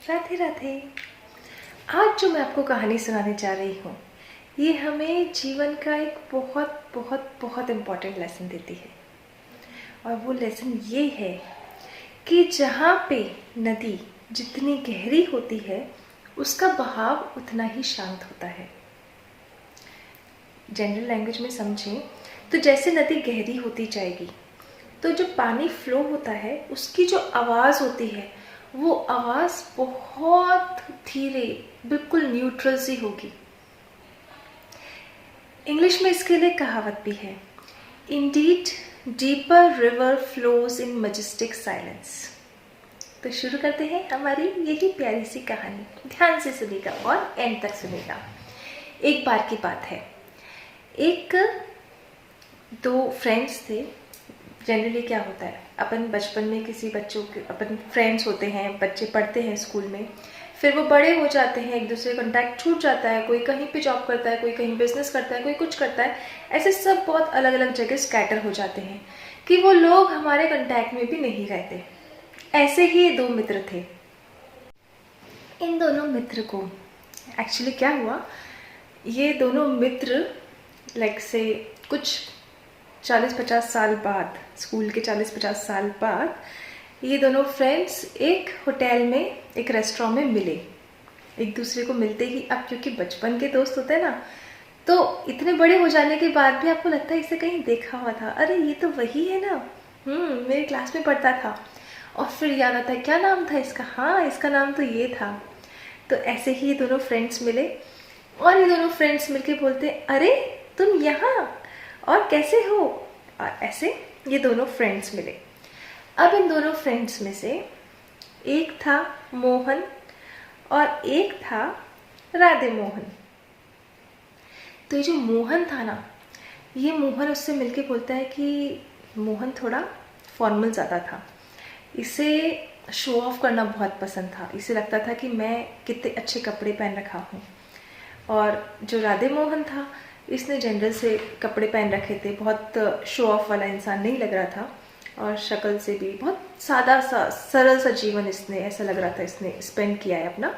राधे राधे। आज जो मैं आपको कहानी सुनाने जा रही हूँ ये हमें जीवन का एक बहुत बहुत बहुत इम्पॉर्टेंट लेसन देती है। और वो लेसन ये है कि जहाँ पे नदी जितनी गहरी होती है उसका बहाव उतना ही शांत होता है। जनरल लैंग्वेज में समझें तो जैसे नदी गहरी होती जाएगी तो जो पानी फ्लो होता है उसकी जो आवाज़ होती है वो आवाज़ बहुत धीरे बिल्कुल न्यूट्रल सी होगी। इंग्लिश में इसके लिए कहावत भी है, Indeed deeper river flows in majestic silence. तो शुरू करते हैं हमारी यही प्यारी सी कहानी। ध्यान से सुनिएगा और एंड तक सुनिएगा। एक बार की बात है, एक दो फ्रेंड्स थे। जनरली क्या होता है, अपन बचपन में किसी बच्चों के अपन फ्रेंड्स होते हैं, बच्चे पढ़ते हैं स्कूल में, फिर वो बड़े हो जाते हैं, एक दूसरे का कॉन्टैक्ट छूट जाता है, कोई कहीं पे जॉब करता है, कोई कहीं बिजनेस करता है, कोई कुछ करता है, ऐसे सब बहुत अलग अलग जगह स्कैटर हो जाते हैं कि वो लोग हमारे कॉन्टैक्ट में भी नहीं रहते। ऐसे ही ये दो मित्र थे। इन दोनों मित्र को एक्चुअली क्या हुआ, ये दोनों मित्र लाइक से कुछ 40-50 साल बाद, स्कूल के 40-50 साल बाद ये दोनों फ्रेंड्स एक होटल में, एक रेस्टोरेंट में मिले। एक दूसरे को मिलते ही, अब क्योंकि बचपन के दोस्त होते हैं ना, तो इतने बड़े हो जाने के बाद भी आपको लगता है इसे कहीं देखा हुआ था, अरे ये तो वही है ना, मेरे क्लास में पढ़ता था। और फिर याद आता है क्या नाम था इसका, हाँ इसका नाम तो ये था। तो ऐसे ही ये दोनों फ्रेंड्स मिले और ये दोनों फ्रेंड्स मिलके बोलते अरे तुम यहाँ, और कैसे हो। और ऐसे ये दोनों फ्रेंड्स मिले। अब इन दोनों फ्रेंड्स में से एक था मोहन और एक था राधे मोहन। तो ये जो मोहन था ना, ये मोहन उससे मिलके बोलता है कि मोहन थोड़ा फॉर्मल ज़्यादा था, इसे शो ऑफ करना बहुत पसंद था, इसे लगता था कि मैं कितने अच्छे कपड़े पहन रखा हूँ। और जो राधे मोहन था, इसने जनरल से कपड़े पहन रखे थे, बहुत शो ऑफ वाला इंसान नहीं लग रहा था, और शक्ल से भी बहुत सादा सा सरल सा जीवन इसने, ऐसा लग रहा था इसने स्पेंड किया है अपना।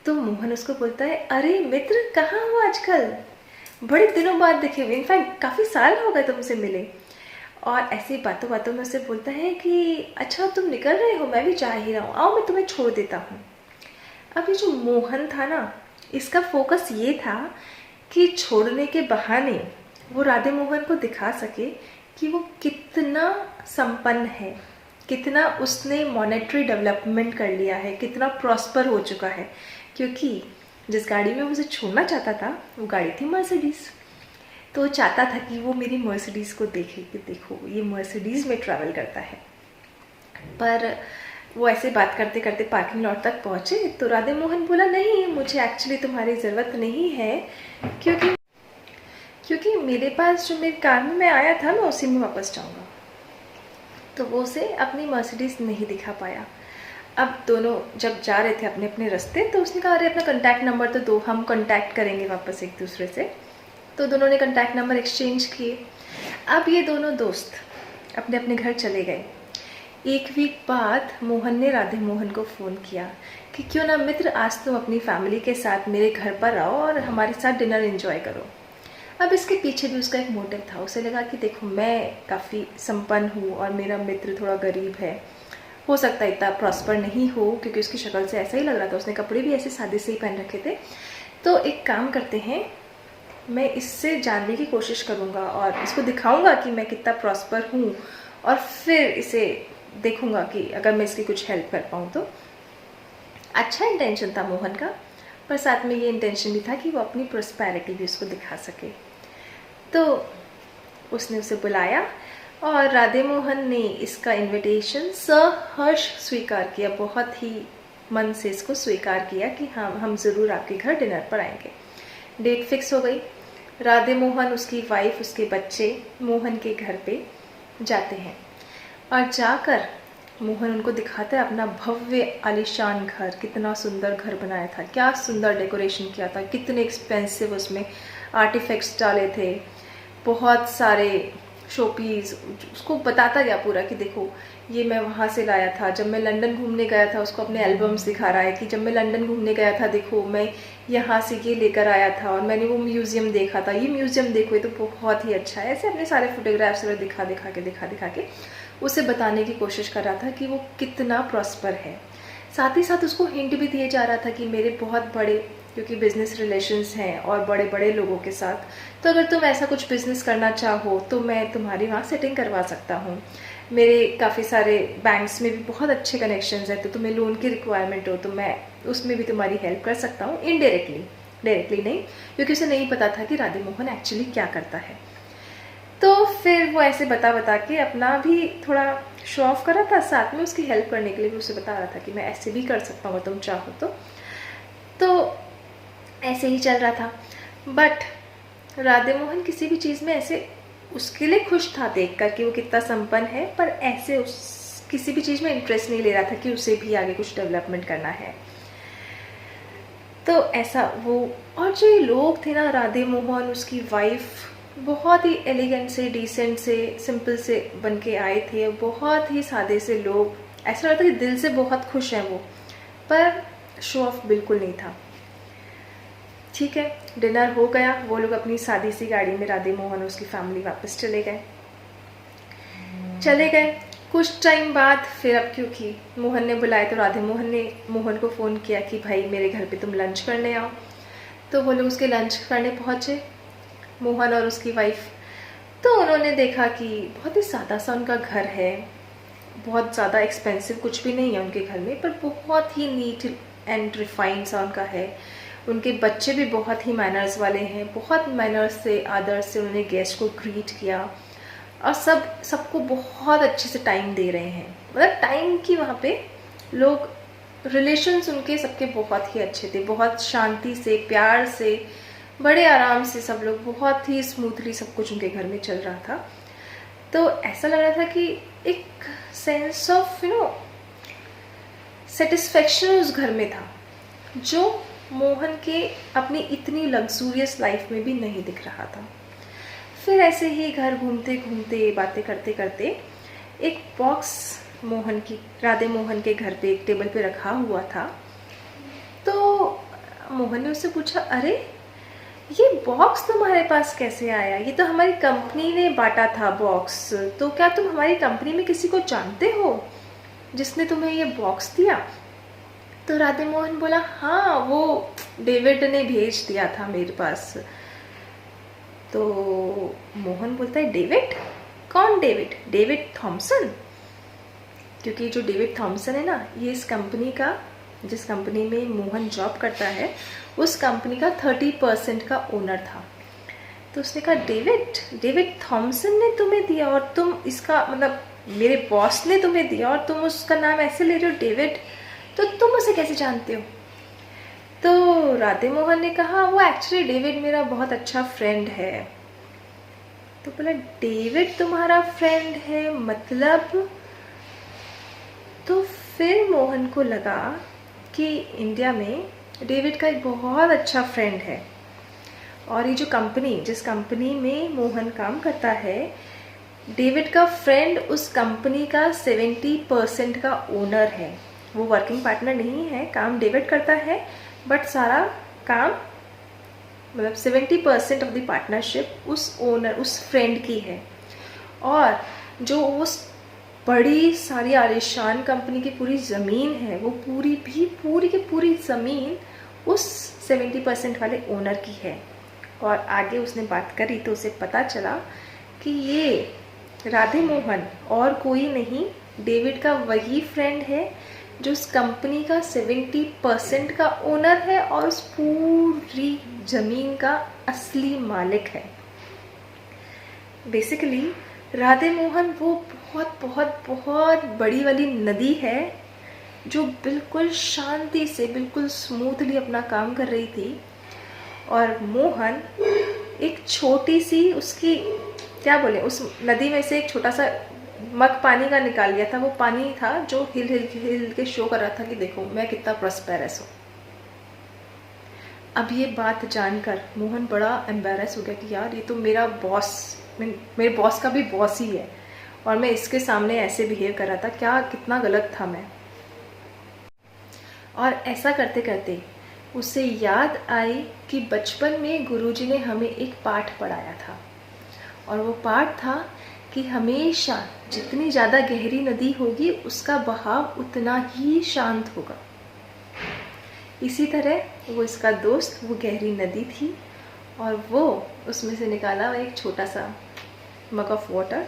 तो मोहन उसको बोलता है अरे मित्र कहाँ हो आजकल, बड़े दिनों बाद दिखे हुए, इनफैक्ट काफ़ी साल हो गए तुमसे मिले। और ऐसी बातों बातों में उसे बोलता है कि अच्छा तुम निकल रहे हो, मैं भी जा ही रहा हूँ, आओ मैं तुम्हें छोड़ देता हूँ। अब ये जो मोहन था ना, इसका फोकस ये था कि छोड़ने के बहाने वो राधे मोहन को दिखा सके कि वो कितना संपन्न है, कितना उसने मॉनेटरी डेवलपमेंट कर लिया है, कितना प्रॉस्पर हो चुका है। क्योंकि जिस गाड़ी में वो उसे छोड़ना चाहता था वो गाड़ी थी मर्सिडीज़। तो वो चाहता था कि वो मेरी मर्सिडीज़ को देखे कि देखो ये मर्सिडीज़ में ट्रैवल करता है। पर वो ऐसे बात करते करते पार्किंग लॉट तक पहुँचे तो राधे मोहन बोला नहीं, मुझे एक्चुअली तुम्हारी ज़रूरत नहीं है, क्योंकि मेरे पास जो मेरे कार में मैं आया था मैं उसी में वापस जाऊंगा। तो वो उसे अपनी मर्सिडीज़ नहीं दिखा पाया। अब दोनों जब जा रहे थे अपने अपने रास्ते, तो उसने कहा अरे अपना कॉन्टैक्ट नंबर तो दो, हम कॉन्टैक्ट करेंगे वापस एक दूसरे से। तो दोनों ने कॉन्टैक्ट नंबर एक्सचेंज किए। अब ये दोनों दोस्त अपने अपने घर चले गए। एक वीक बाद मोहन ने राधे मोहन को फ़ोन किया कि क्यों ना मित्र आज तुम अपनी फैमिली के साथ मेरे घर पर आओ और हमारे साथ डिनर एंजॉय करो। अब इसके पीछे भी उसका एक मोटिव था। उसे लगा कि देखो मैं काफ़ी संपन्न हूँ और मेरा मित्र थोड़ा गरीब है, हो सकता है इतना प्रॉस्पर नहीं हो, क्योंकि उसकी शक्ल से ऐसा ही लग रहा था, उसने कपड़े भी ऐसे सादे से ही पहन रखे थे। तो एक काम करते हैं, मैं इससे जानने की कोशिश करूँगा और इसको दिखाऊँगा कि मैं कितना प्रॉस्पर हूँ, और फिर इसे देखूँगा कि अगर मैं इसकी कुछ हेल्प कर पाऊँ तो। अच्छा इंटेंशन था मोहन का, पर साथ में ये इंटेंशन भी था कि वो अपनी प्रॉस्पेरिटी भी उसको दिखा सके। तो उसने उसे बुलाया और राधे मोहन ने इसका इनविटेशन सहर्ष स्वीकार किया, बहुत ही मन से इसको स्वीकार किया कि हाँ हम ज़रूर आपके घर डिनर पर आएंगे। डेट फिक्स हो गई। राधे मोहन, उसकी वाइफ, उसके बच्चे मोहन के घर पे जाते हैं और जाकर मोहन उनको दिखाता है अपना भव्य आलीशान घर। कितना सुंदर घर बनाया था, क्या सुंदर डेकोरेशन किया था, कितने एक्सपेंसिव उसमें आर्टिफैक्ट्स डाले थे, बहुत सारे शोपीस। उसको बताता गया पूरा कि देखो ये मैं वहाँ से लाया था, जब मैं लंदन घूमने गया था उसको अपने एल्बम्स दिखा रहा है कि जब मैं लंदन घूमने गया था देखो मैं यहाँ से ये लेकर आया था और मैंने वो म्यूज़ियम देखा था, ये म्यूज़ियम देखो ये तो बहुत ही अच्छा है। ऐसे अपने सारे फोटोग्राफ्स वगैरह दिखा के उसे बताने की कोशिश कर रहा था कि वो कितना प्रॉस्पर है। साथ ही साथ उसको हिंट भी दिए जा रहा था कि मेरे बहुत बड़े, क्योंकि बिजनेस रिलेशंस हैं और बड़े बड़े लोगों के साथ, तो अगर तुम ऐसा कुछ बिजनेस करना चाहो तो मैं तुम्हारी वहाँ सेटिंग करवा सकता हूँ। मेरे काफ़ी सारे बैंक्स में भी बहुत अच्छे कनेक्शंस हैं, तो तुम्हें लोन की रिक्वायरमेंट हो तो मैं उसमें भी तुम्हारी हेल्प कर सकता हूँ इनडायरेक्टली, डायरेक्टली नहीं, क्योंकि उसे नहीं पता था कि राधे मोहन एक्चुअली क्या करता है। तो फिर वो ऐसे बता के अपना भी थोड़ा शो ऑफ कर रहा था, साथ में उसकी हेल्प करने के लिए भी उसे बता रहा था कि मैं ऐसे भी कर सकता हूँ तुम चाहो तो ऐसे ही चल रहा था। बट राधे मोहन किसी भी चीज़ में ऐसे उसके लिए खुश था देखकर कि वो कितना संपन्न है, पर ऐसे उस किसी भी चीज़ में इंटरेस्ट नहीं ले रहा था कि उसे भी आगे कुछ डेवलपमेंट करना है। तो ऐसा वो, और जो ये लोग थे ना, राधे मोहन, उसकी वाइफ, बहुत ही एलिगेंट से, डिसेंट से, सिंपल से बन के आए थे, बहुत ही सादे से लोग। ऐसा लगता कि दिल से बहुत खुश हैं वो, पर शो ऑफ बिल्कुल नहीं था। ठीक है, डिनर हो गया, वो लोग अपनी सादी सी गाड़ी में, राधे मोहन और उसकी फैमिली वापस चले गए। कुछ टाइम बाद फिर, अब क्योंकि मोहन ने बुलाया तो राधे मोहन ने मोहन को फ़ोन किया कि भाई मेरे घर पे तुम लंच करने आओ। तो वो लोग उसके लंच करने पहुँचे, मोहन और उसकी वाइफ। तो उन्होंने देखा कि बहुत ही सादा सा उनका घर है, बहुत ज़्यादा एक्सपेंसिव कुछ भी नहीं है उनके घर में, पर बहुत ही नीट एंड रिफाइंड सा उनका है। उनके बच्चे भी बहुत ही मैनर्स वाले हैं, बहुत मैनर्स से, आदर से उन्होंने गेस्ट को ग्रीट किया और सबको बहुत अच्छे से टाइम दे रहे हैं। मतलब टाइम की वहाँ पे लोग, रिलेशंस उनके सबके बहुत ही अच्छे थे, बहुत शांति से, प्यार से, बड़े आराम से सब लोग, बहुत ही स्मूथली सब कुछ उनके घर में चल रहा था। तो ऐसा लग रहा था कि एक सेंस ऑफ सेटिस्फेक्शन उस घर में था, जो मोहन के अपनी इतनी लग्जूरियस लाइफ में भी नहीं दिख रहा था। फिर ऐसे ही घर घूमते घूमते, बातें करते करते, एक बॉक्स राधे मोहन के घर पे एक टेबल पे रखा हुआ था। तो मोहन ने उससे पूछा, अरे ये बॉक्स तुम्हारे पास कैसे आया? ये तो हमारी कंपनी ने बांटा था बॉक्स, तो क्या तुम हमारी कंपनी में किसी को जानते हो जिसने तुम्हें ये बॉक्स दिया? तो राधे मोहन बोला, हाँ वो डेविड ने भेज दिया था मेरे पास। तो मोहन बोलता है, डेविड? कौन डेविड? David Thompson? क्योंकि जो डेविड थॉमसन है ना, ये इस कंपनी का, जिस कंपनी में मोहन जॉब करता है, उस कंपनी का 30% का ओनर था। तो उसने कहा, डेविड थॉमसन ने तुम्हें दिया और तुम इसका, मतलब मेरे बॉस ने तुम्हें दिया और तुम उसका नाम ऐसे ले रहे हो डेविड, तो तुम उसे कैसे जानते हो? तो राधे मोहन ने कहा, वो एक्चुअली डेविड मेरा बहुत अच्छा फ्रेंड है। तो बोला, डेविड तुम्हारा फ्रेंड है मतलब? तो फिर मोहन को लगा कि इंडिया में डेविड का एक बहुत अच्छा फ्रेंड है, और ये जो कंपनी, जिस कंपनी में मोहन काम करता है, डेविड का फ्रेंड उस कंपनी का 70% का ओनर है। वो वर्किंग पार्टनर नहीं है, काम डेविड करता है, बट सारा काम, मतलब 70% ऑफ द पार्टनरशिप उस ओनर, उस फ्रेंड की है। और जो उस बड़ी सारी आलीशान कंपनी की पूरी ज़मीन है, वो पूरी की पूरी ज़मीन उस 70% वाले ओनर की है। और आगे उसने बात करी तो उसे पता चला कि ये राधे मोहन और कोई नहीं, डेविड का वही फ्रेंड है जो उस कंपनी का 70% का ओनर है और उस पूरी ज़मीन का असली मालिक है। बेसिकली राधे मोहन वो बहुत बहुत बहुत बड़ी वाली नदी है जो बिल्कुल शांति से, बिल्कुल स्मूथली अपना काम कर रही थी, और मोहन एक छोटी सी, उसकी क्या बोले, उस नदी में से एक छोटा सा मग पानी का निकाल लिया था। वो पानी था जो हिल के शो कर रहा था कि देखो मैं कितना प्रॉस्पेरस हूँ। अब ये बात जानकर मोहन बड़ा एम्बेरस हो गया कि यार ये तो मेरा बॉस, मेरे बॉस का भी बॉस ही है, और मैं इसके सामने ऐसे बिहेव कर रहा था, क्या कितना गलत था मैं। और ऐसा करते करते उसे याद आई कि बचपन में गुरुजी ने हमें एक पाठ पढ़ाया था, और वो पाठ था कि हमेशा जितनी ज़्यादा गहरी नदी होगी उसका बहाव उतना ही शांत होगा। इसी तरह वो इसका दोस्त, वो गहरी नदी थी, और वो उसमें से निकाला एक छोटा सा मग ऑफ वाटर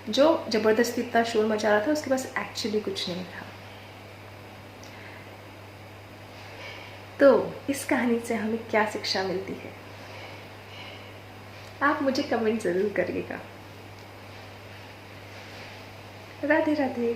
जो ज़बरदस्ती इतना शोर मचा रहा था, उसके पास एक्चुअली कुछ नहीं था। तो इस कहानी से हमें क्या शिक्षा मिलती है, आप मुझे कमेंट ज़रूर करिएगा। राधे राधे।